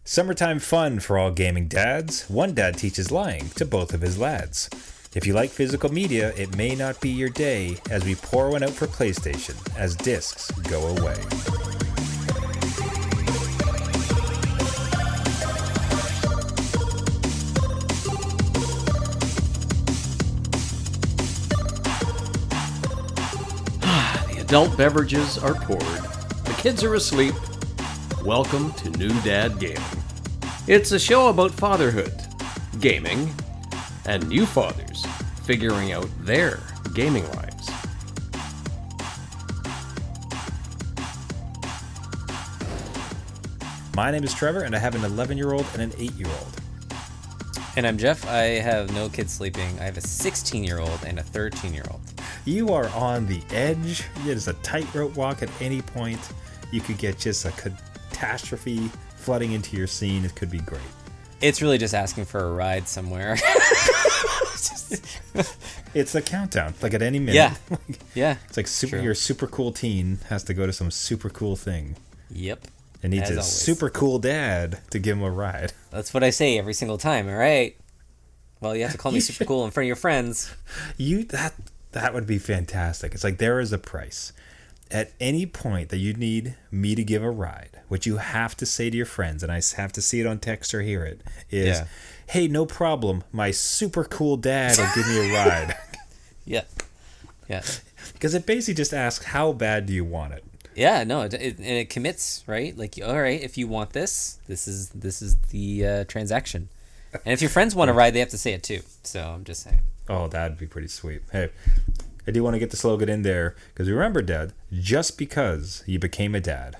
Summertime fun for all gaming dads. One dad teaches lying to both of his lads. If you like physical media, it may not be your day as we pour one out for PlayStation as discs go away. The adult beverages are poured. The kids are asleep. Welcome to New Dad Gaming. It's a show about fatherhood, gaming, and new fathers figuring out their gaming lives. My name is Trevor, and I have an 11-year-old and an 8-year-old. And I'm Jeff. I have no kids sleeping. I have a 16-year-old and a 13-year-old. You are on the edge. It is a tightrope walk at any point. You could get just a catastrophe flooding into your scene. It could be great. It's really just asking for a ride somewhere. It's a countdown, like at any minute. Yeah. Yeah. It's like your super cool teen has to go to some super cool thing. Yep. And needs As a always. super cool dad to give him a ride. That's what I say every single time, all right? Well, you have to call me super cool in front of your friends. That would be fantastic. It's like there is a price. At any point that you need me to give a ride, what you have to say to your friends, and I have to see it on text or hear it, is, hey, no problem. My super cool dad will give me a ride. Yeah. Yeah. Because it basically just asks, how bad do you want it? Yeah, no, and it commits, right? Like, all right, if you want this is the transaction. And if your friends want to ride, they have to say it too. So I'm just saying. Oh, that'd be pretty sweet. Hey, I do want to get the slogan in there, because remember, Dad, just because you became a dad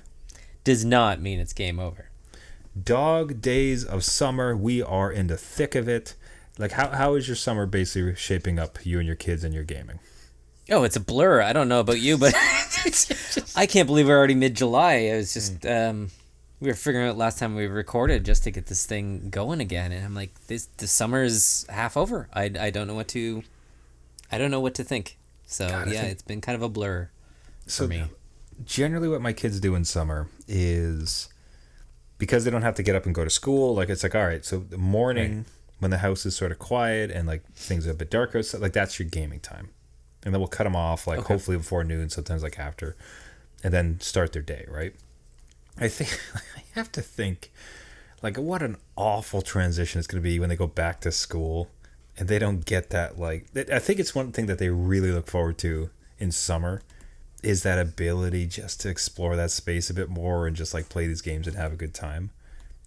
Does not mean it's game over. dog days of summer, we are in the thick of it. Like, how is your summer basically shaping up, you and your kids and your gaming? Oh, it's a blur. I don't know about you, but I can't believe we're already mid-July. It was just we were figuring out last time we recorded just to get this thing going again, and I'm like, the summer is half over. I don't know what to think. So it's been kind of a blur for me. Generally, what my kids do in summer is, because they don't have to get up and go to school. Like, it's like, all right, so the morning when the house is sort of quiet and like things are a bit darker, so like that's your gaming time. And then we'll cut them off, like hopefully before noon, sometimes like after, and then start their day, right? I have to think, like, what an awful transition it's going to be when they go back to school and they don't get that, like, I think it's one thing that they really look forward to in summer is that ability just to explore that space a bit more and just, like, play these games and have a good time.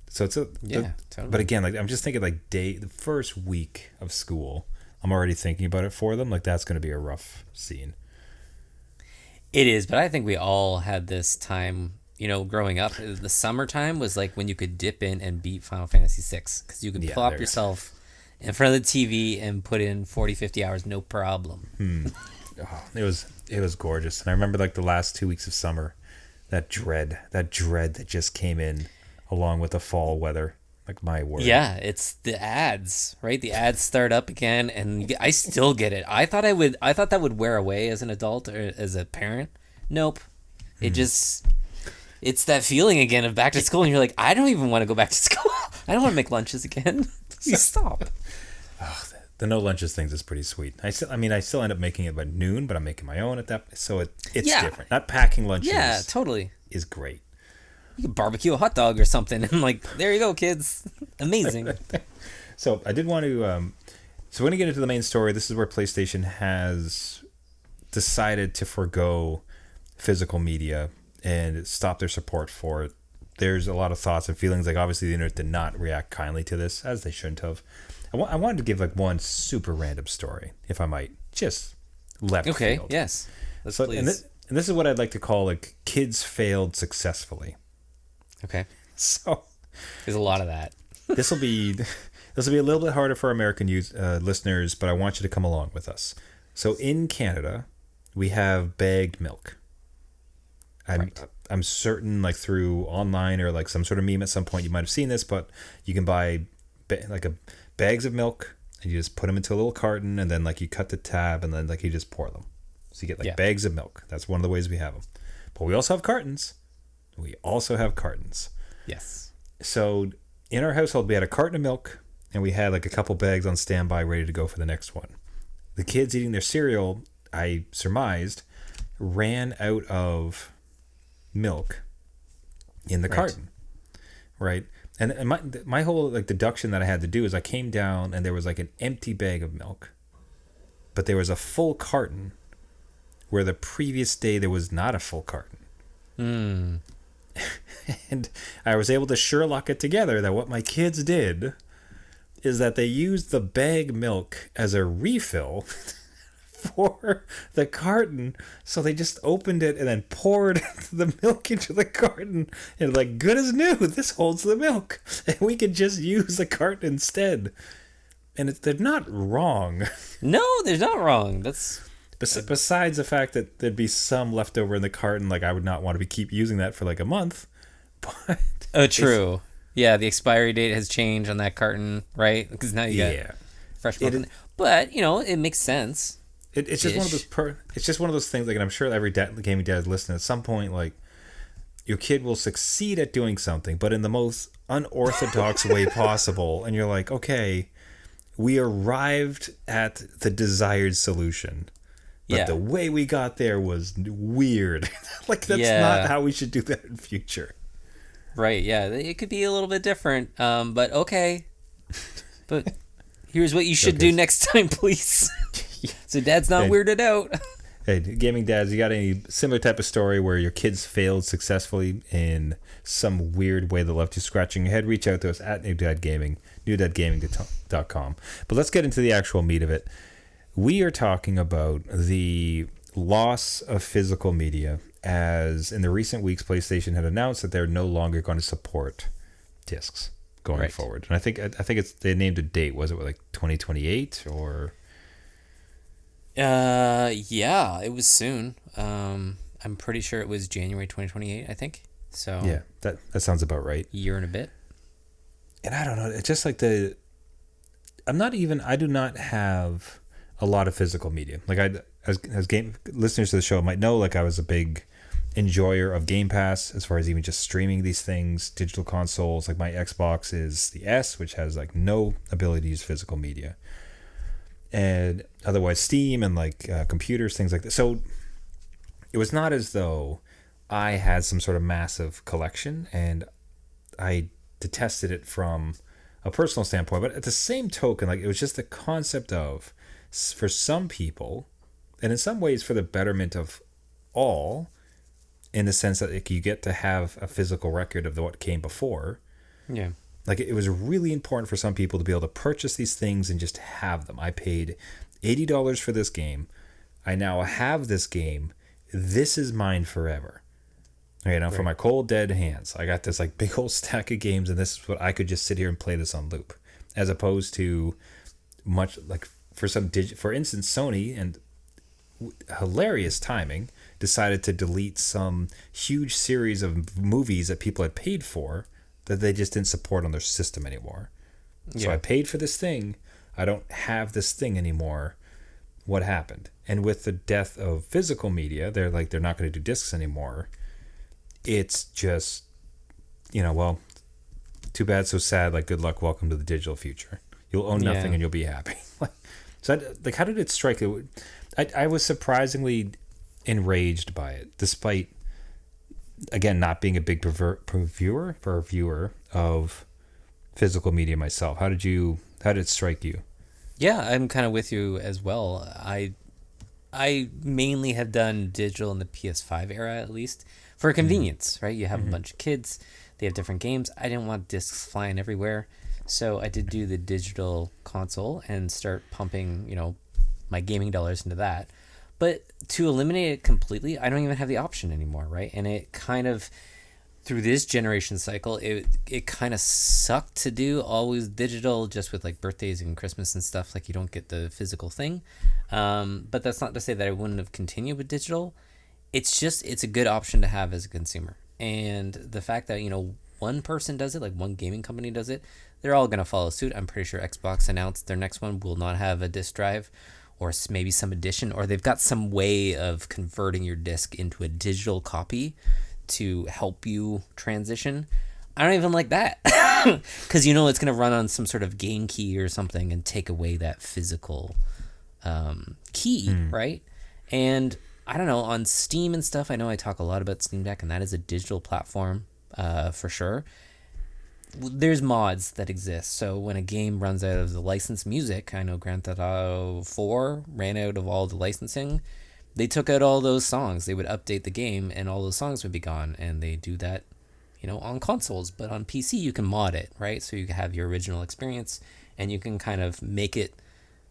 So it's totally. But again, like, I'm just thinking, like, the first week of school, I'm already thinking about it for them. Like, that's going to be a rough scene. It is, but I think we all had this time, growing up. The summertime was like when you could dip in and beat Final Fantasy VI, because you could plop yourself in front of the TV and put in 40, 50 hours, no problem. Oh, it was gorgeous. And I remember, like, the last 2 weeks of summer, that dread that just came in along with the fall weather. Like, my word. Yeah, it's the ads, right? The ads start up again, and I still get it. I thought that would wear away as an adult or as a parent. Nope. It's that feeling again of back to school, and you're like, I don't even want to go back to school. I don't want to make lunches again. Please stop. Oh, the no lunches things is pretty sweet. I still end up making it by noon, but I'm making my own at that. So it's different. Not packing lunches. Yeah, totally. Is great. You could barbecue a hot dog or something, and like, there you go, kids. Amazing. So I did want to. So we're gonna get into the main story. This is where PlayStation has decided to forgo physical media and stop their support for it. There's a lot of thoughts and feelings. Like, obviously, the internet did not react kindly to this, as they shouldn't have. I wanted to give, like, one super random story, if I might, just left field. Okay. Yes. Please. And this is what I'd like to call, like, kids failed successfully. Okay. So there's a lot of that. This will be a little bit harder for American listeners, but I want you to come along with us. So in Canada, we have bagged milk. I'm certain, like, through online or like some sort of meme at some point you might have seen this, but you can buy bags of milk and you just put them into a little carton, and then, like, you cut the tab and then, like, you just pour them. So you get, like, bags of milk. That's one of the ways we have them. But we also have cartons. We also have cartons. Yes. So in our household, we had a carton of milk, and we had like a couple bags on standby ready to go for the next one. The kids eating their cereal, I surmised, ran out of milk in the carton, right? And my whole like deduction that I had to do is I came down and there was like an empty bag of milk, but there was a full carton where the previous day there was not a full carton. And I was able to Sherlock it together that what my kids did is that they used the bag milk as a refill for the carton. So they just opened it and then poured the milk into the carton. And like, good as new, this holds the milk. And we could just use the carton instead. And they're not wrong. No, they're not wrong. That's... Besides the fact that there'd be some left over in the carton, like I would not want to keep using that for like a month. But oh, true. Yeah, the expiry date has changed on that carton, right? Because now you got fresh milk. But it makes sense. It's just one of those. It's just one of those things. Like, and I'm sure every gaming dad listening at some point, like your kid will succeed at doing something, but in the most unorthodox way possible, and you're like, okay, we arrived at the desired solution. But the way we got there was weird. Like, that's not how we should do that in future. Right, yeah. It could be a little bit different, but okay. But here's what you should do next time, please. So Dad's not weirded out. Hey, gaming dads, you got any similar type of story where your kids failed successfully in some weird way that left you scratching your head? Reach out to us at newdadgaming.com. But let's get into the actual meat of it. We are talking about the loss of physical media, as in the recent weeks, PlayStation had announced that they're no longer going to support discs going forward. And I think they named a date. Was it like 2028 or? Yeah, it was soon. I'm pretty sure it was January 2028. I think so. Yeah, that sounds about right. Year and a bit. And I don't know. It's just like I do not have a lot of physical media. Like as game listeners to the show might know, like I was a big enjoyer of Game Pass as far as even just streaming these things, digital consoles. Like my Xbox is the S, which has like no ability to use physical media, and otherwise Steam and like computers, things like that. So it was not as though I had some sort of massive collection, and I detested it from a personal standpoint. But at the same token, like it was just the concept of, for some people, and in some ways for the betterment of all, in the sense that like, you get to have a physical record of what came before. Yeah. Like it was really important for some people to be able to purchase these things and just have them. I paid $80 for this game. I now have this game. This is mine forever. For my cold dead hands, I got this like big old stack of games, and this is what I could just sit here and play this on loop, as opposed to much like for instance, Sony, and hilarious timing, decided to delete some huge series of movies that people had paid for that they just didn't support on their system anymore. So I paid for this thing. I don't have this thing anymore. What happened? And with the death of physical media, they're not going to do discs anymore. It's just, well, too bad, so sad. Like, good luck. Welcome to the digital future. You'll own nothing and you'll be happy. So, how did it strike you? I was surprisingly enraged by it, despite, again, not being a big viewer of physical media myself. How did it strike you? Yeah, I'm kind of with you as well. I mainly have done digital in the PS5 era, at least, for convenience, right? You have a bunch of kids, they have different games. I didn't want discs flying everywhere. So I did do the digital console and start pumping, my gaming dollars into that. But to eliminate it completely, I don't even have the option anymore, right? And it kind of, through this generation cycle, it kind of sucked to do always digital, just with like birthdays and Christmas and stuff. Like you don't get the physical thing. But that's not to say that I wouldn't have continued with digital. It's a good option to have as a consumer. And the fact that, one person does it, like one gaming company does it, they're all going to follow suit. I'm pretty sure Xbox announced their next one will not have a disc drive, or maybe some addition, or they've got some way of converting your disc into a digital copy to help you transition. I don't even like that. Because you know it's going to run on some sort of game key or something and take away that physical key, right? And I don't know, on Steam and stuff, I know I talk a lot about Steam Deck, and that is a digital platform for sure. There's mods that exist. So when a game runs out of the licensed music, I know Grand Theft Auto 4 ran out of all the licensing. They took out all those songs. They would update the game, and all those songs would be gone. And they do that, on consoles. But on PC, you can mod it, right? So you have your original experience, and you can kind of make it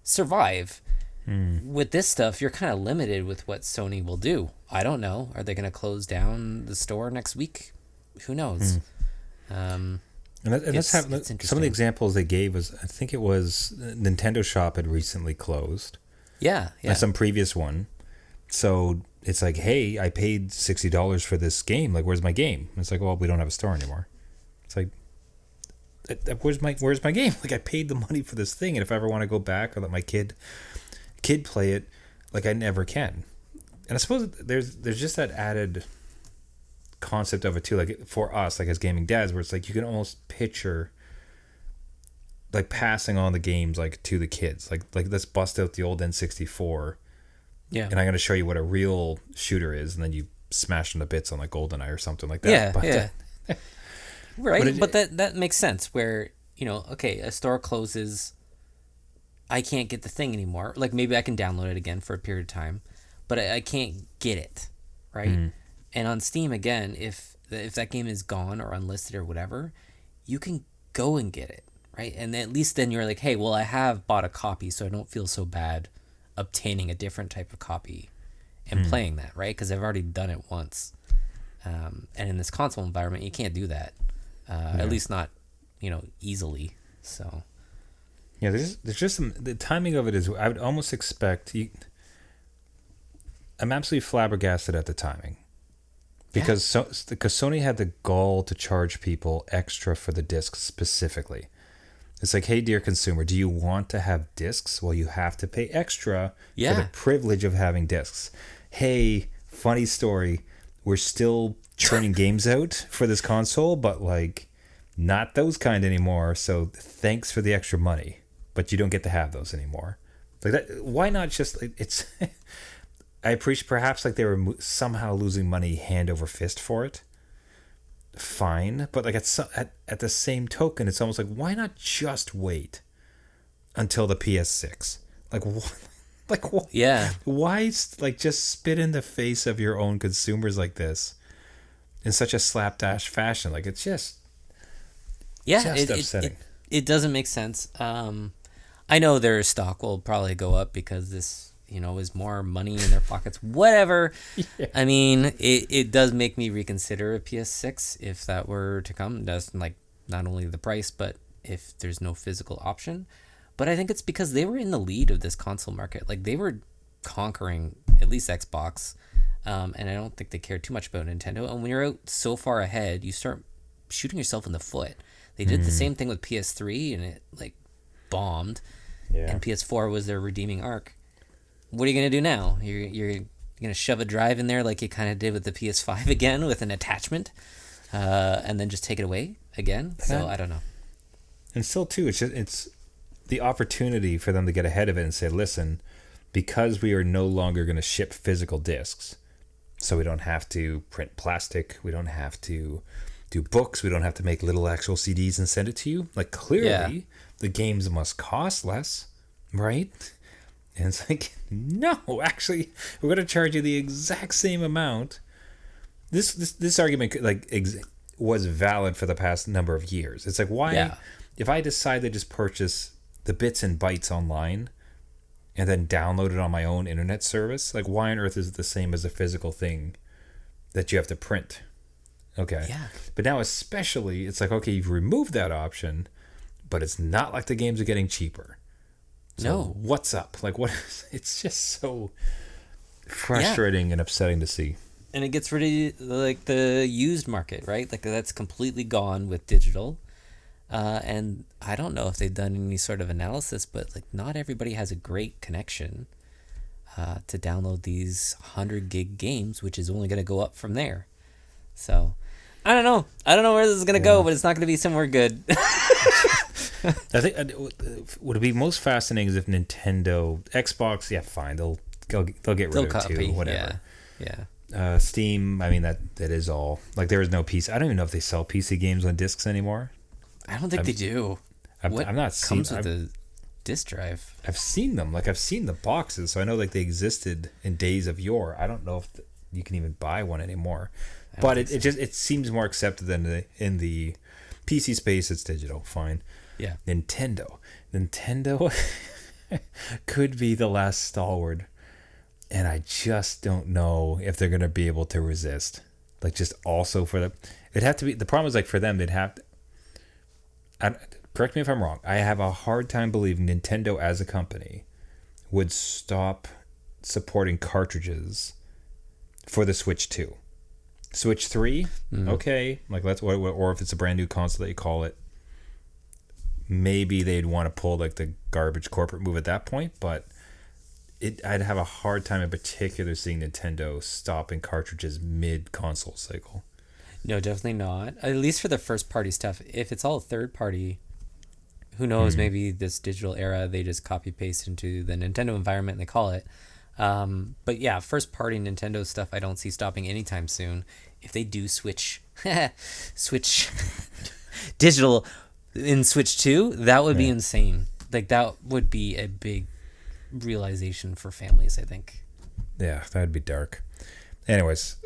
survive. With this stuff, you're kind of limited with what Sony will do. I don't know. Are they going to close down the store next week? Who knows? That's some of the examples they gave was, I think it was Nintendo Shop had recently closed. Yeah. And some previous one. So it's like, hey, I paid $60 for this game. Like, where's my game? And it's like, well, we don't have a store anymore. It's like, where's my game? Like, I paid the money for this thing, and if I ever want to go back or let my kid play it, like, I never can. And I suppose there's just that added concept of it too, like for us, like as gaming dads, where it's like you can almost picture like passing on the games like to the kids, like let's bust out the old N64, and I'm going to show you what a real shooter is, and then you smash them to bits on like GoldenEye or something like that. Right, but that makes sense where okay, a store closes, I can't get the thing anymore. Like maybe I can download it again for a period of time, but I can't get it, right? And on Steam, again, if that game is gone or unlisted or whatever, you can go and get it, right? And at least then you're like, hey, well, I have bought a copy, so I don't feel so bad obtaining a different type of copy and playing that, right? Because I've already done it once. And in this console environment, you can't do that, at least not, easily. So, yeah, there's just the timing of it is, I would almost expect I'm absolutely flabbergasted at the timing. Because Sony had the gall to charge people extra for the discs specifically. It's like, hey, dear consumer, do you want to have discs? Well, you have to pay extra for the privilege of having discs. Hey, funny story, we're still churning games out for this console, but like not those kind anymore. So thanks for the extra money, but you don't get to have those anymore. Like that, why not just it's? I appreciate perhaps like they were somehow losing money hand over fist for it. Fine, but like at the same token, it's almost like, why not just wait until the PS6? Like what? Like what? Yeah. Why like just spit in the face of your own consumers like this in such a slapdash fashion? Like it's just upsetting. It doesn't make sense. I know their stock will probably go up because this is more money in their pockets, whatever. Yeah. I mean, it does make me reconsider a PS6 if that were to come. It does, like, not only the price, but if there's no physical option. But I think it's because they were in the lead of this console market. Like, they were conquering at least Xbox, and I don't think they cared too much about Nintendo. And when you're out so far ahead, you start shooting yourself in the foot. They did the same thing with PS3, and it, like, bombed. Yeah. And PS4 was their redeeming arc. What are you going to do now? You're going to shove a drive in there like you kind of did with the PS5 again with an attachment, and then just take it away again? So I don't know. And still, too, it's the opportunity for them to get ahead of it and say, listen, because we are no longer going to ship physical discs, so we don't have to print plastic, we don't have to do books, we don't have to make little actual CDs and send it to you. Like, clearly, the games must cost less, right? And it's like, no, actually, we're going to charge you the exact same amount. This argument was valid for the past number of years. It's like, why, if I decide to just purchase the bits and bytes online and then download it on my own internet service, like why on earth is it the same as a physical thing that you have to print? Okay. Yeah. But now especially, it's like, okay, you've removed that option, but it's not like the games are getting cheaper. So no. What's up? Like, what? It's just so frustrating and upsetting to see. And it gets rid of like the used market, right? Like that's completely gone with digital. And I don't know if they've done any sort of analysis, but like not everybody has a great connection to download these 100 gig games, which is only going to go up from there. So I don't know. I don't know where this is gonna go, but it's not gonna be somewhere good. I think would it be most fascinating is if Nintendo, Xbox, yeah, fine, they'll get rid of it too, whatever. Yeah. Steam, I mean that is all. Like there is no PC. I don't even know if they sell PC games on discs anymore. I don't think they do. What I'm not comes with the disc drive? I've seen them. Like I've seen the boxes, so I know like they existed in days of yore. I don't know if you can even buy one anymore. But it seems more accepted than in the PC space. It's digital, fine. Yeah. Nintendo could be the last stalwart, and I just don't know if they're gonna be able to resist. Like just also for it'd have to be. The problem is like for them, they'd have to. Correct me if I'm wrong. I have a hard time believing Nintendo as a company would stop supporting cartridges for the Switch 2. Switch 3, okay, like that's what, or if it's a brand new console that you call it, maybe they'd want to pull like the garbage corporate move at that point, but I'd have a hard time in particular seeing Nintendo stopping cartridges mid console cycle. No, definitely not. At least for the first party stuff. If it's all third party, who knows, maybe this digital era they just copy paste into the Nintendo environment and they call it. But yeah, first party Nintendo stuff I don't see stopping anytime soon. If they do switch digital in Switch 2, that would be insane. Like that would be a big realization for families, I think. Yeah, that'd be dark. Anyways,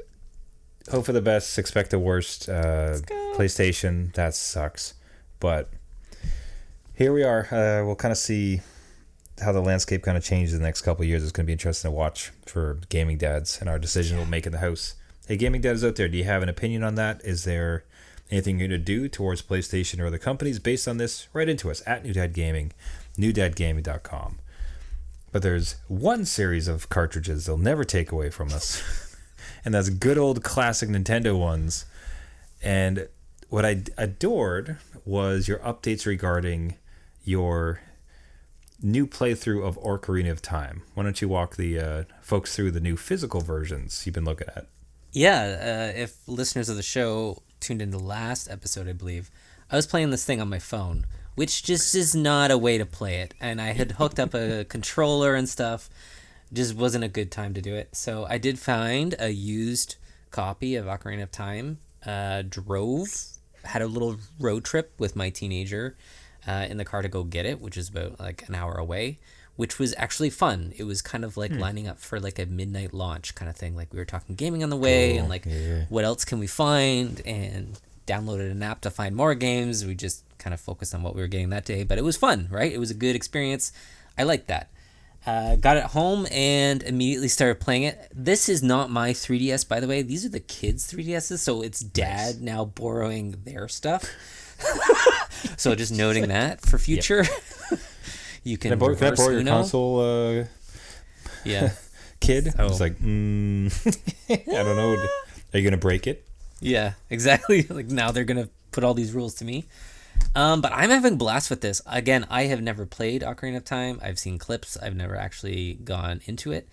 hope for the best, expect the worst. PlayStation, that sucks. But here we are. We'll kind of see how the landscape kind of changes in the next couple of years. It's going to be interesting to watch for gaming dads and our decision we'll make in the house. Hey, gaming dads out there, do you have an opinion on that? Is there anything you're going to do towards PlayStation or other companies based on this? Write into us at New Dad Gaming, newdadgaming.com. But there's one series of cartridges they'll never take away from us, and that's good old classic Nintendo ones. And what I adored was your updates regarding your new playthrough of Ocarina of Time. Why don't you walk the folks through the new physical versions you've been looking at? Yeah, if listeners of the show tuned in the last episode, I believe, I was playing this thing on my phone, which just is not a way to play it. And I had hooked up a controller and stuff. Just wasn't a good time to do it. So I did find a used copy of Ocarina of Time. Had a little road trip with my teenager in the car to go get it, which is about like an hour away, which was actually fun. It was kind of like lining up for like a midnight launch kind of thing. Like we were talking gaming on the way and like what else can we find, and downloaded an app to find more games. We just kind of focused on what we were getting that day, but it was fun, right? It was a good experience. I liked that. Got it home and immediately started playing it. This is not my 3DS, by the way. These are the kids' 3DSs, so it's dad now borrowing their stuff. So just noting that for future. You can borrow your console, yeah, kid? I was like, I don't know. Are you going to break it? Yeah, exactly. Like now they're going to put all these rules to me. But I'm having a blast with this. Again, I have never played Ocarina of Time. I've seen clips. I've never actually gone into it.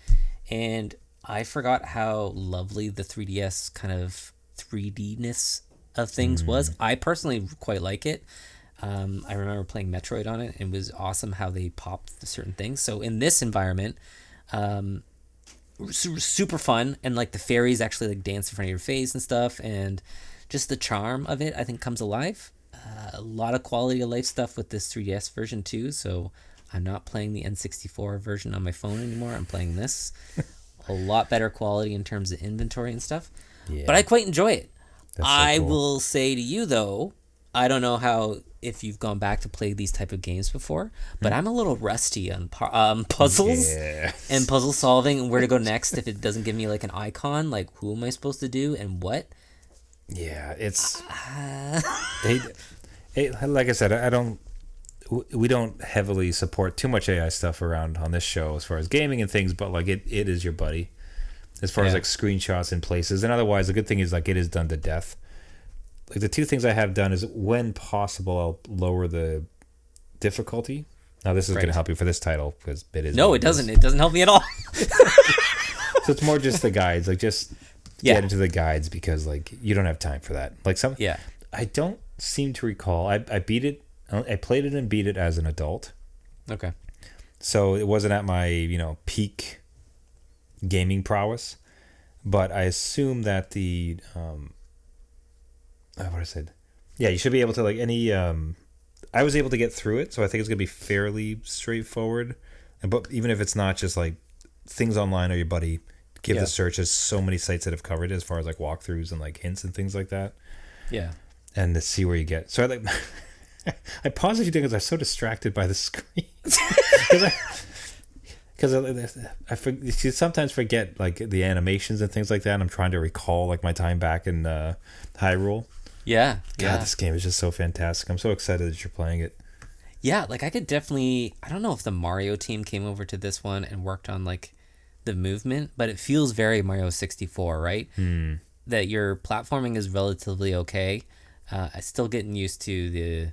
And I forgot how lovely the 3DS kind of 3D-ness of things was. I personally quite like it. I remember playing Metroid on it, and it was awesome how they popped certain things. So in this environment, super fun, and like the fairies actually like dance in front of your face and stuff, and just the charm of it I think comes alive. A lot of quality of life stuff with this 3DS version too, so I'm not playing the N64 version on my phone anymore. I'm playing this. A lot better quality in terms of inventory and stuff. Yeah. But I quite enjoy it. I will say to you though, I don't know how if you've gone back to play these type of games before, but I'm a little rusty on puzzles and puzzle solving and where to go next if it doesn't give me like an icon, like who am I supposed to do and what. Yeah, it's like I said, we don't heavily support too much AI stuff around on this show as far as gaming and things, but like it is your buddy as far as like screenshots in places, and otherwise the good thing is like it is done to death. Like the two things I have done is when possible I'll lower the difficulty. Now this is going to help you for this title because it is. No, it doesn't. It doesn't help me at all. So it's more just the guides, like just get into the guides because like you don't have time for that. Like Yeah. I don't seem to recall. I beat it. I played it and beat it as an adult. Okay. So it wasn't at my peak gaming prowess, but I assume that the what I said, yeah, you should be able to like any. I was able to get through it, so I think it's gonna be fairly straightforward. But even if it's not, just like things online or your buddy, give the search. There's so many sites that have covered it as far as like walkthroughs and like hints and things like that. Yeah. And to see where you get. So I like. I paused a few because I was so distracted by the screen. Because you sometimes forget like the animations and things like that. And I'm trying to recall like my time back in Hyrule. Yeah. God, this game is just so fantastic. I'm so excited that you're playing it. Yeah, like I could definitely. I don't know if the Mario team came over to this one and worked on like the movement, but it feels very Mario 64, right? That your platforming is relatively okay. I'm still getting used to the.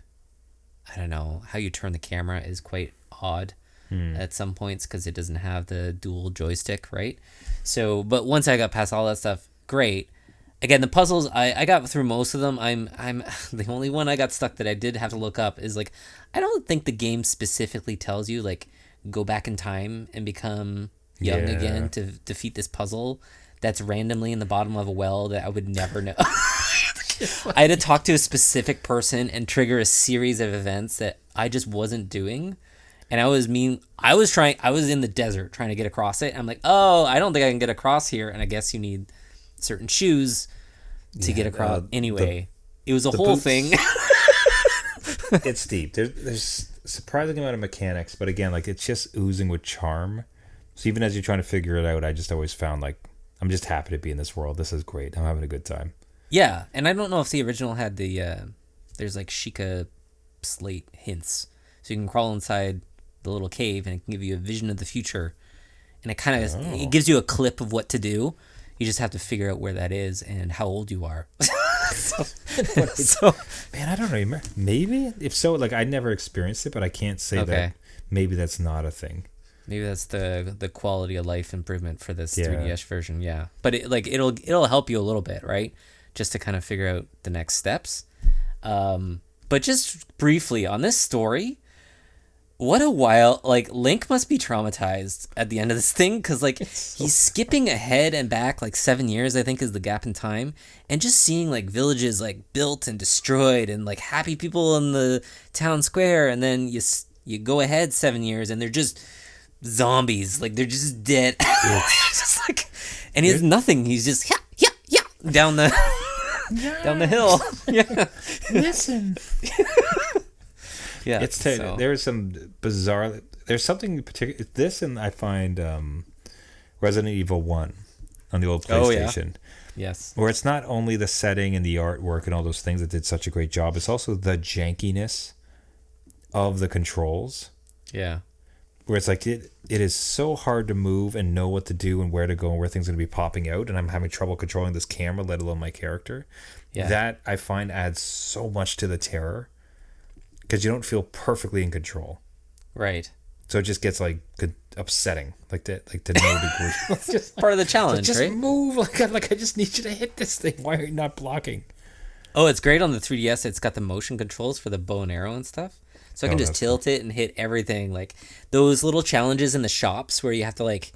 I don't know, how you turn the camera is quite odd at some points because it doesn't have the dual joystick, right? So, but once I got past all that stuff, great. Again, the puzzles, I got through most of them. I'm the only one I got stuck that I did have to look up is like, I don't think the game specifically tells you like go back in time and become young again to defeat this puzzle that's randomly in the bottom of a well that I would never know. I had to talk to a specific person and trigger a series of events that I just wasn't doing. And I was in the desert trying to get across it. I'm like, oh, I don't think I can get across here. And I guess you need certain shoes to get across. Anyway, it was a whole thing. It's deep. There's a surprising amount of mechanics, but again, like it's just oozing with charm. So even as you're trying to figure it out, I just always found like, I'm just happy to be in this world. This is great. I'm having a good time. Yeah, and I don't know if the original had the there's like Sheikah slate hints, so you can crawl inside the little cave and it can give you a vision of the future, and it kind of it gives you a clip of what to do. You just have to figure out where that is and how old you are. so man, I don't know. Maybe if so, like I never experienced it, but I can't say that. Maybe that's not a thing. Maybe that's the quality of life improvement for this 3DS version. Yeah, but it'll help you a little bit, right? Just to kind of figure out the next steps. But just briefly on this story, what a while, like Link must be traumatized at the end of this thing because like he's skipping ahead and back like 7 years, I think is the gap in time, and just seeing like villages like built and destroyed and like happy people in the town square, and then you go ahead 7 years and they're just zombies, like they're just dead. Just like, and he has nothing. He's just down the down the hill. Yeah, listen. Yeah, it's there's some bizarre. There's something particular. This and I find Resident Evil 1 on the old PlayStation. Yes, where it's not only the setting and the artwork and all those things that did such a great job. It's also the jankiness of the controls. Yeah. Where it's like it is so hard to move and know what to do and where to go and where things are going to be popping out, and I'm having trouble controlling this camera, let alone my character. Yeah. That I find adds so much to the terror because you don't feel perfectly in control. Right. So it just gets like upsetting, like to no degree. It's just part of the challenge, just right? move, like I just need you to hit this thing. Why are you not blocking? Oh, it's great on the 3DS. It's got the motion controls for the bow and arrow and stuff. So I can just tilt it and hit everything. Like those little challenges in the shops where you have to like,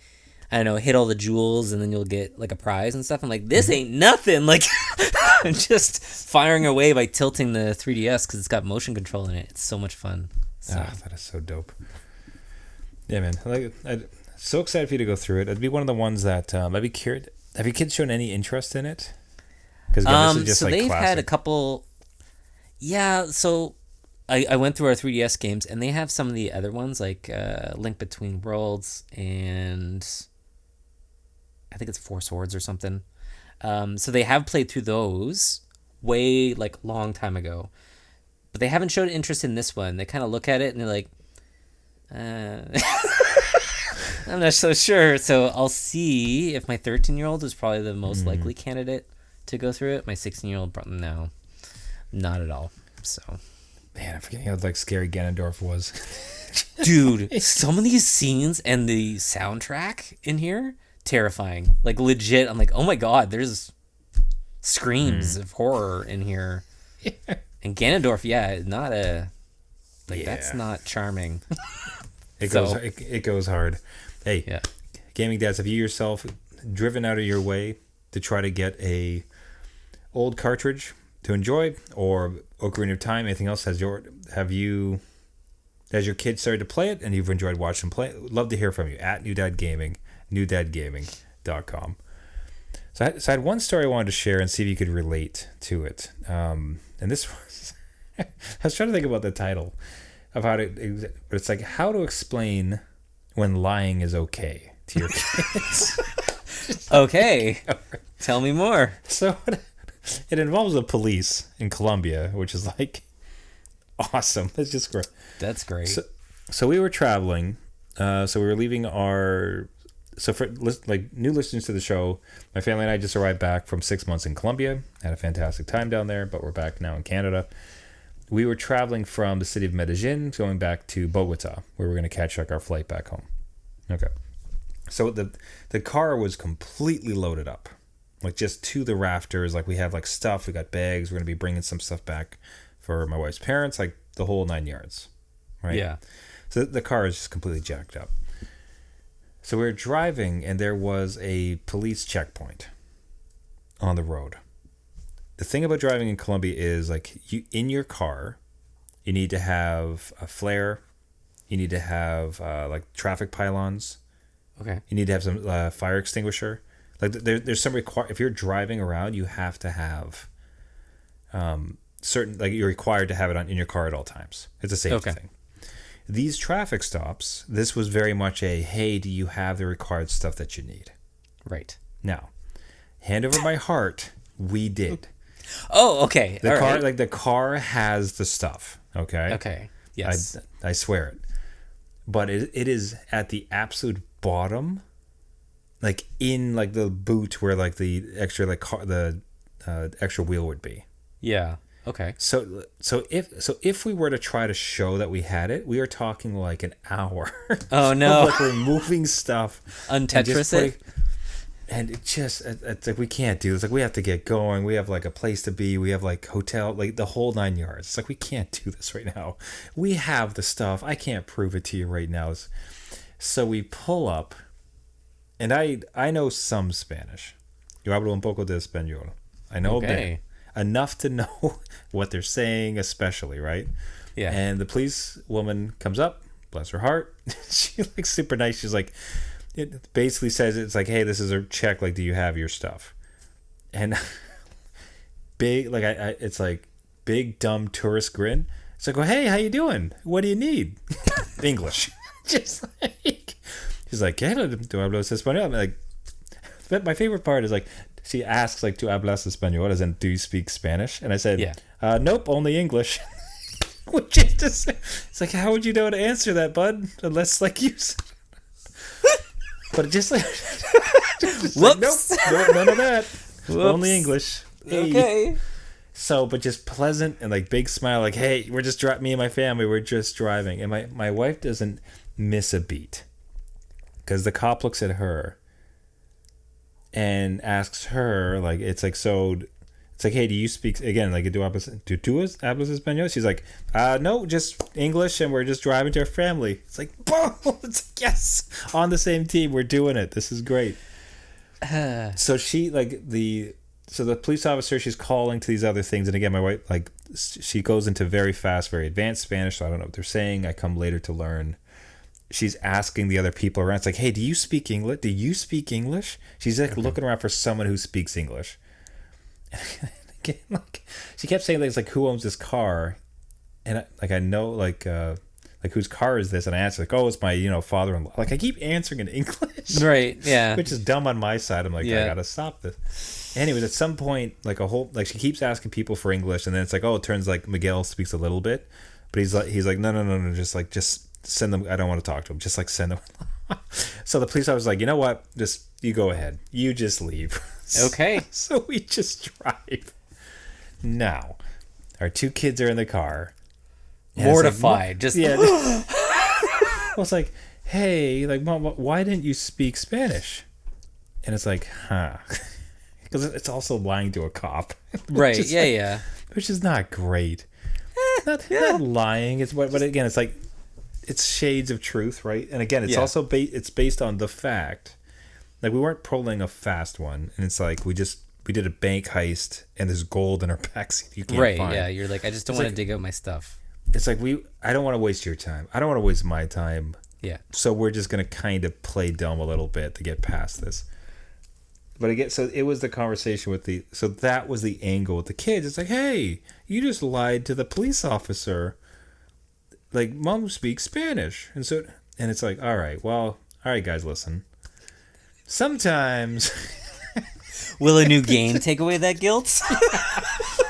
I don't know, hit all the jewels and then you'll get like a prize and stuff. I'm like, this ain't nothing. Like I'm just firing away by tilting the 3DS because it's got motion control in it. It's so much fun. So. That is so dope. Yeah, man. I'm so excited for you to go through it. It'd be one of the ones that I'd be curious. Have your kids shown any interest in it? Because this is just so like they've classic. had a couple. Yeah, so I went through our 3DS games, and they have some of the other ones, like Link Between Worlds, and I think it's Four Swords or something. So they have played through those way, like, long time ago. But they haven't showed interest in this one. They kind of look at it, and they're like, I'm not so sure. So I'll see if my 13-year-old is probably the most likely candidate to go through it. My 16-year-old, no, not at all. So... Man, I'm forgetting how like scary Ganondorf was. Dude, some of these scenes and the soundtrack in here, terrifying. Like legit, I'm like, oh my god, there's screams of horror in here. And Ganondorf, not a like that's not charming. It goes hard. Hey, gaming dads, have you yourself driven out of your way to try to get a old cartridge to enjoy, or Ocarina of Time? Anything else? Has your kids started to play it and you've enjoyed watching them play it? Love to hear from you at New Dad Gaming, newdadgaming.com. So I had one story I wanted to share and see if you could relate to it. And this was, I was trying to think about the title of how to, but it's like how to explain when lying is okay to your kids. Okay. Tell me more. So it involves the police in Colombia, which is like awesome. It's just great. That's great. So we were traveling. So we were leaving so for like new listeners to the show, my family and I just arrived back from 6 months in Colombia. Had a fantastic time down there, but we're back now in Canada. We were traveling from the city of Medellin, going back to Bogota, where we're going to catch our flight back home. Okay. So the car was completely loaded up, like just to the rafters. Like we have like stuff, we got bags. We're going to be bringing some stuff back for my wife's parents, like the whole 9 yards, right? Yeah. So the car is just completely jacked up. So we were driving, and there was a police checkpoint on the road. The thing about driving in Colombia is, like, you in your car, you need to have a flare. You need to have like traffic pylons. Okay. You need to have some fire extinguisher. Like there's some if you're driving around, you have to have certain, like, you're required to have it in your car at all times. It's a safety thing. These traffic stops, this was very much a, hey, do you have the required stuff that you need? Right. Now, hand over my heart, we did. Oh, okay. The car, like the car has the stuff. Okay. Okay. Yes. I swear it. But it is at the absolute bottom, like in like the boot where like the extra extra wheel would be. Yeah. Okay. So if we were to try to show that we had it, we are talking like an hour. Oh no! Like removing stuff, Untetris it. And it's like we can't do this. Like we have to get going. We have like a place to be. We have like hotel, like the whole 9 yards. It's like we can't do this right now. We have the stuff. I can't prove it to you right now. So we pull up, and I know some Spanish. Yo hablo un poco de español. I know a bit. Enough to know what they're saying, especially, right? Yeah. And the police woman comes up, bless her heart. She like super nice. She's like, it basically says, it's like, hey, this is a check. Like, do you have your stuff? And big, like, it's like big dumb tourist grin. It's like, well, hey, how you doing? What do you need? English. Just like, she's like, yeah, do hablas español? I'm like, but my favorite part is like, she asks like, "Tu hablas español?" As in, do you speak Spanish? And I said, "Yeah, nope, only English." Which is just, it's like, how would you know to answer that, bud? Unless like you. But it just like, whoops, like, nope, none of that. Whoops. Only English. Hey. Okay. So, but just pleasant and like big smile, like, hey, we're just me and my family, we're just driving, and my wife doesn't miss a beat because the cop looks at her and asks her, like, it's like, so, it's like, hey, do you speak, again, like, tú hablas español? She's like, no, just English, and we're just driving to our family. It's like, boom! It's like, yes! On the same team, we're doing it. This is great. So she, like, the police officer, she's calling to these other things, and again, my wife, like, she goes into very fast, very advanced Spanish, so I don't know what they're saying. I come later to learn. She's asking the other people around. It's like, hey, do you speak English? Do you speak English? She's like looking around for someone who speaks English. And like, she kept saying things like, who owns this car? And I know like whose car is this? And I answer like, oh, it's my father-in-law. Like I keep answering in English, right? Yeah, which is dumb on my side. I'm like, I gotta stop this. Anyways, at some point, like she keeps asking people for English, and then it's like, oh, it turns like Miguel speaks a little bit, but he's like, no, just send them. I don't want to talk to them. Just like send them. So the police officer was like, you know what? Just you go ahead. You just leave. Okay. So we just drive. Now, our two kids are in the car. Mortified. Like, I was like, hey, like, Mom, why didn't you speak Spanish? And it's like, huh. Because it's also lying to a cop. Right, yeah, yeah. Which is not great. Not lying. It's but again, it's like, it's shades of truth, right? And again, it's also it's based on the fact, like we weren't pulling a fast one, and it's like we did a bank heist, and there's gold in our backseat you can't find. Yeah, you're like, I just don't want to dig out my stuff. It's like I don't want to waste your time. I don't want to waste my time. Yeah. So we're just gonna kind of play dumb a little bit to get past this. But again, so it was the conversation so that was the angle with the kids. It's like, hey, you just lied to the police officer. Like, Mom speaks Spanish. And it's like, all right, guys, listen. Sometimes. Will a new game take away that guilt?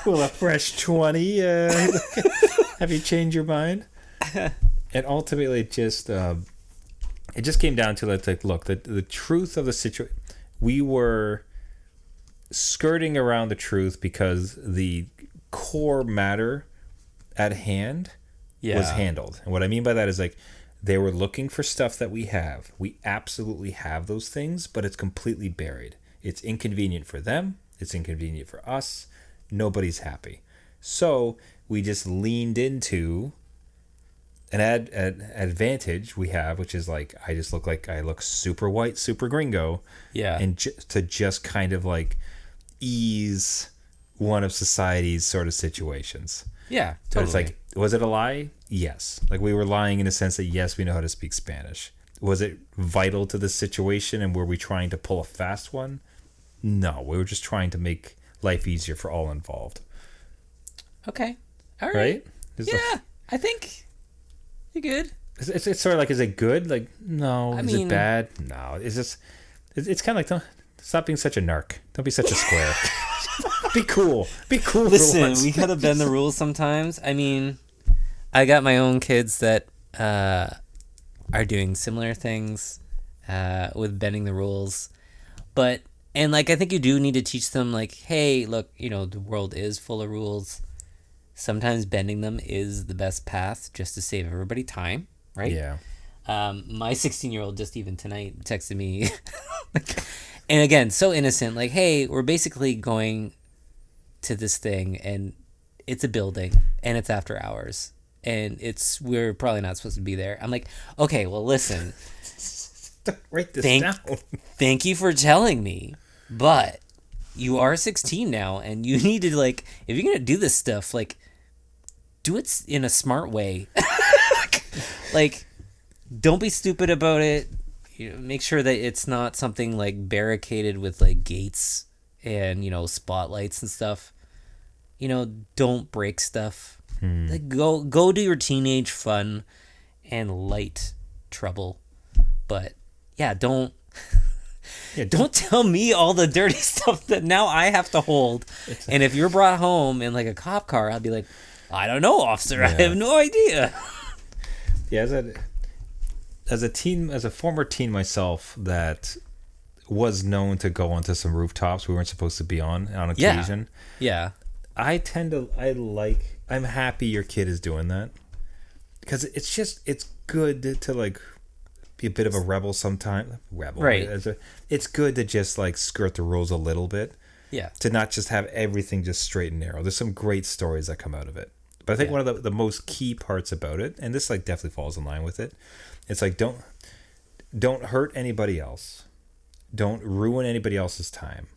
Will a fresh 20 have you changed your mind? And ultimately, it just came down to, like, look, the truth of the situation. We were skirting around the truth because the core matter at hand was handled. And what I mean by that is, like, they were looking for stuff that we have. We absolutely have those things, but it's completely buried. It's inconvenient for them. It's inconvenient for us. Nobody's happy. So we just leaned into an advantage we have, which is like, I look super white, super gringo. Yeah. And to just kind of like ease one of society's sort of situations. Yeah, totally. But it's like, was it a lie? Yes. Like, we were lying in a sense that, yes, we know how to speak Spanish. Was it vital to the situation, and were we trying to pull a fast one? No, we were just trying to make life easier for all involved. Okay. All right. Yeah, I think you're good. It's sort of like, is it good? Like, no. Is it bad? No. It's kind of like, stop being such a narc. Don't be such a square. Be cool. Be cool. Listen, we gotta bend the rules sometimes. I mean, I got my own kids that are doing similar things with bending the rules, and like, I think you do need to teach them, like, hey, look, the world is full of rules. Sometimes bending them is the best path, just to save everybody time, right? Yeah. My 16-year-old just even tonight texted me, and again, so innocent, like, hey, we're basically going to this thing, and it's a building, and it's after hours, and we're probably not supposed to be there. I'm like, okay, well, listen, write this down. Thank you for telling me, but you are 16 now, and you need to, like, if you're gonna do this stuff, like, do it in a smart way. Like, don't be stupid about it. Make sure that it's not something like barricaded with like gates and spotlights and stuff. Don't break stuff. Like, go do your teenage fun and light trouble, but don't tell me all the dirty stuff that now I have to hold. And if you're brought home in like a cop car, I'll be like, I don't know, officer. Yeah. I have no idea. Yeah, as a former teen myself that was known to go onto some rooftops we weren't supposed to be on occasion. Yeah. I'm happy your kid is doing that, because it's good to like be a bit of a rebel sometime. Right. It's good to just like skirt the rules a little bit. Yeah. To not just have everything just straight and narrow. There's some great stories that come out of it. But I think one of the most key parts about it, and this like definitely falls in line with it, it's like, don't hurt anybody else. Don't ruin anybody else's time.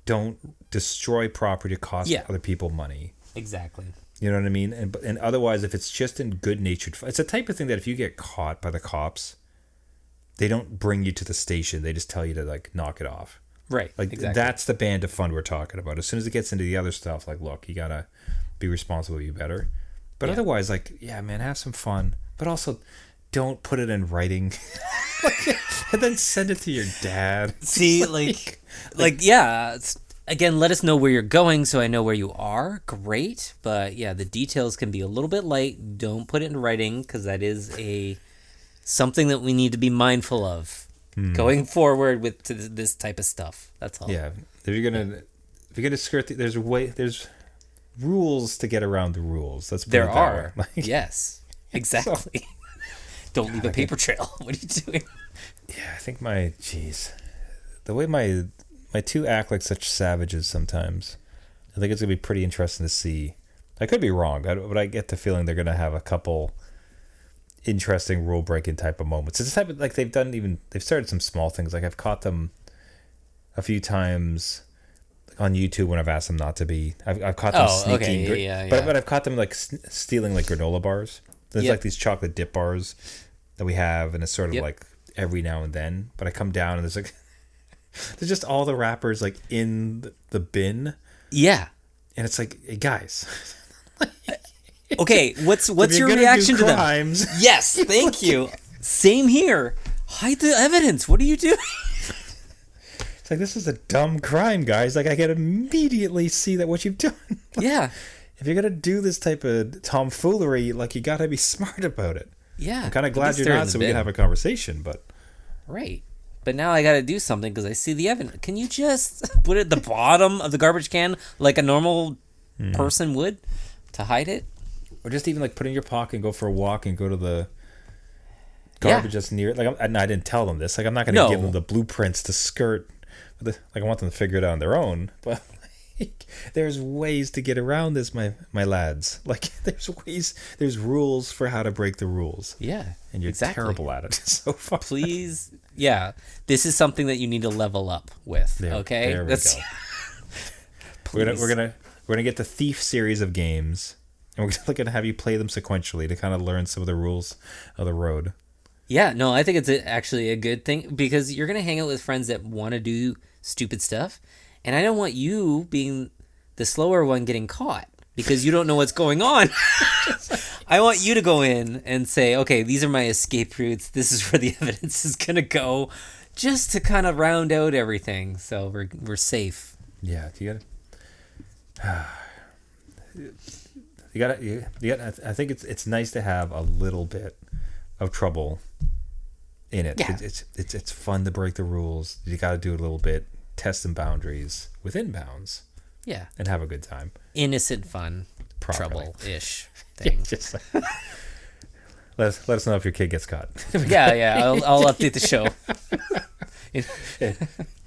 Don't destroy property to cost other people money. Exactly. You know what I mean? And otherwise, if it's just in good-natured, it's the type of thing that if you get caught by the cops, they don't bring you to the station. They just tell you to like knock it off. Right. Like, exactly. That's the band of fun we're talking about. As soon as it gets into the other stuff, like, look, you gotta be responsible, you better. But otherwise, like, yeah, man, have some fun. But also, don't put it in writing. And then send it to your dad. See, yeah. Again, let us know where you're going so I know where you are. Great. But yeah, the details can be a little bit light. Don't put it in writing, because that is something that we need to be mindful of going forward with this type of stuff. That's all. Yeah. If you're gonna skirt, there's rules to get around the rules. There are. Yes. Exactly. Don't leave a paper trail. What are you doing? Yeah, I think the way my two act like such savages sometimes, I think it's gonna be pretty interesting to see. I could be wrong, but I get the feeling they're gonna have a couple interesting rule breaking type of moments. It's the type of, like, they've started some small things. Like I've caught them a few times on YouTube when I've asked them not to be. I've caught them sneaking. Okay, yeah. But I've caught them like stealing like granola bars. There's like these chocolate dip bars that we have, and it's sort of like every now and then. But I come down and there's like there's just all the wrappers like in the bin. Yeah. And it's like, hey, guys. Okay, what's your reaction to them? Yes, thank you. Same here. Hide the evidence. What are you doing? It's like, this is a dumb crime, guys. Like, I can immediately see that what you've done. Like, yeah. If you're gonna do this type of tomfoolery, like, you gotta be smart about it. Yeah. I'm kind of glad you're not, so we can have a conversation. But right. But now I gotta do something because I see the evidence. Can you just put it at the bottom of the garbage can like a normal person would to hide it? Or just even like put it in your pocket and go for a walk and go to the garbage that's near. Like, I didn't tell them this. Like, I'm not going to give them the blueprints to skirt. Like, I want them to figure it out on their own. But like, there's ways to get around this, my lads. Like, there's rules for how to break the rules. Yeah, and you're terrible at it so far. Please, this is something that you need to level up with. Okay, there we go. We're gonna get the Thief series of games. And we're going to have you play them sequentially to kind of learn some of the rules of the road. Yeah, no, I think it's actually a good thing because you're going to hang out with friends that want to do stupid stuff. And I don't want you being the slower one getting caught because you don't know what's going on. I want you to go in and say, okay, these are my escape routes. This is where the evidence is going to go, just to kind of round out everything. So we're safe. Yeah, you got to. I think it's nice to have a little bit of trouble in it. Yeah. It's fun to break the rules. You got to do it a little bit, test some boundaries within bounds. Yeah, and have a good time. Innocent fun, trouble-ish thing. Yeah, just like, let us know if your kid gets caught. I'll update the show.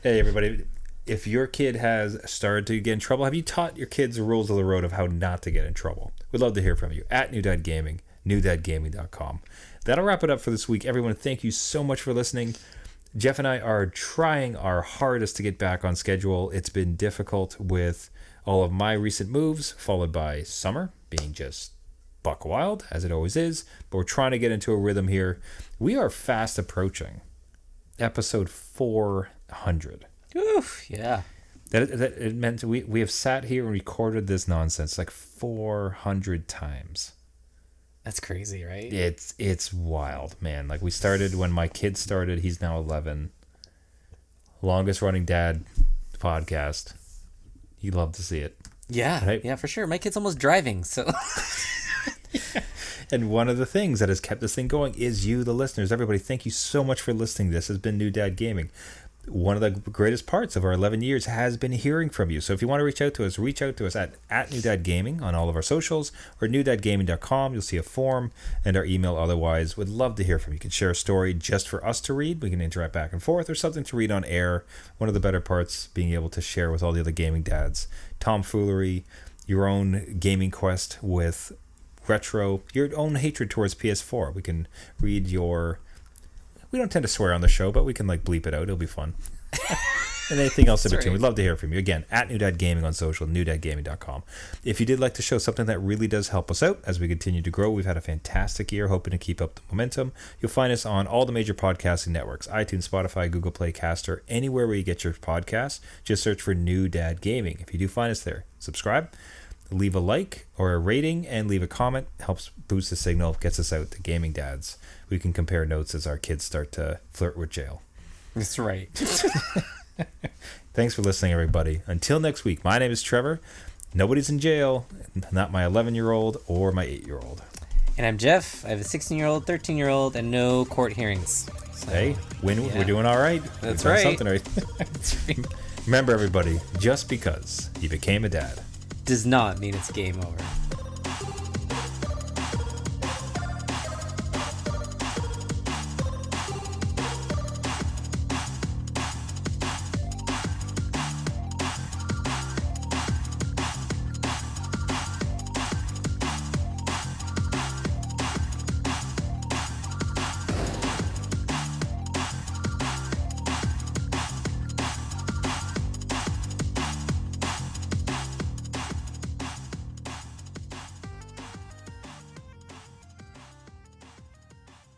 Hey everybody. If your kid has started to get in trouble, have you taught your kids the rules of the road of how not to get in trouble? We'd love to hear from you at New Dad Gaming, newdadgaming.com. That'll wrap it up for this week. Everyone, thank you so much for listening. Jeff and I are trying our hardest to get back on schedule. It's been difficult with all of my recent moves, followed by summer being just buck wild, as it always is. But we're trying to get into a rhythm here. We are fast approaching episode 400. Oof, yeah. That it meant we have sat here and recorded this nonsense like 400 times. That's crazy, right? It's wild, man. Like, we started when my kid started. He's now 11. Longest running dad podcast. You'd love to see it. Yeah, right? Yeah, for sure. My kid's almost driving, so. Yeah. And one of the things that has kept this thing going is you, the listeners. Everybody, thank you so much for listening. This has been New Dad Gaming. One of the greatest parts of our 11 years has been hearing from you. So if you want to reach out to us at New Dad Gaming on all of our socials, or newdadgaming.com. You'll see a form and our email. Otherwise, would love to hear from you. You can share a story just for us to read. We can interact back and forth, or something to read on air. One of the better parts, being able to share with all the other gaming dads. Tomfoolery, your own gaming quest with retro, your own hatred towards PS4. We can read your... We don't tend to swear on the show, but we can like bleep it out. It'll be fun. And anything else in between. We'd love to hear from you. Again, at New Dad Gaming on social, newdadgaming.com. If you did like to show something that really does help us out as we continue to grow, we've had a fantastic year, hoping to keep up the momentum. You'll find us on all the major podcasting networks, iTunes, Spotify, Google Play, Caster, anywhere where you get your podcasts. Just search for New Dad Gaming. If you do find us there, subscribe, leave a like or a rating, and leave a comment. Helps boost the signal, gets us out to gaming dads. We can compare notes as our kids start to flirt with jail. That's right. Thanks for listening, everybody. Until next week, my name is Trevor. Nobody's in jail, not my 11-year-old or my 8-year-old. And I'm Jeff. I have a 16-year-old, 13-year-old, and no court hearings. So, hey, we're doing all right. That's right. Something right. That's right. Remember, everybody, just because you became a dad does not mean it's game over.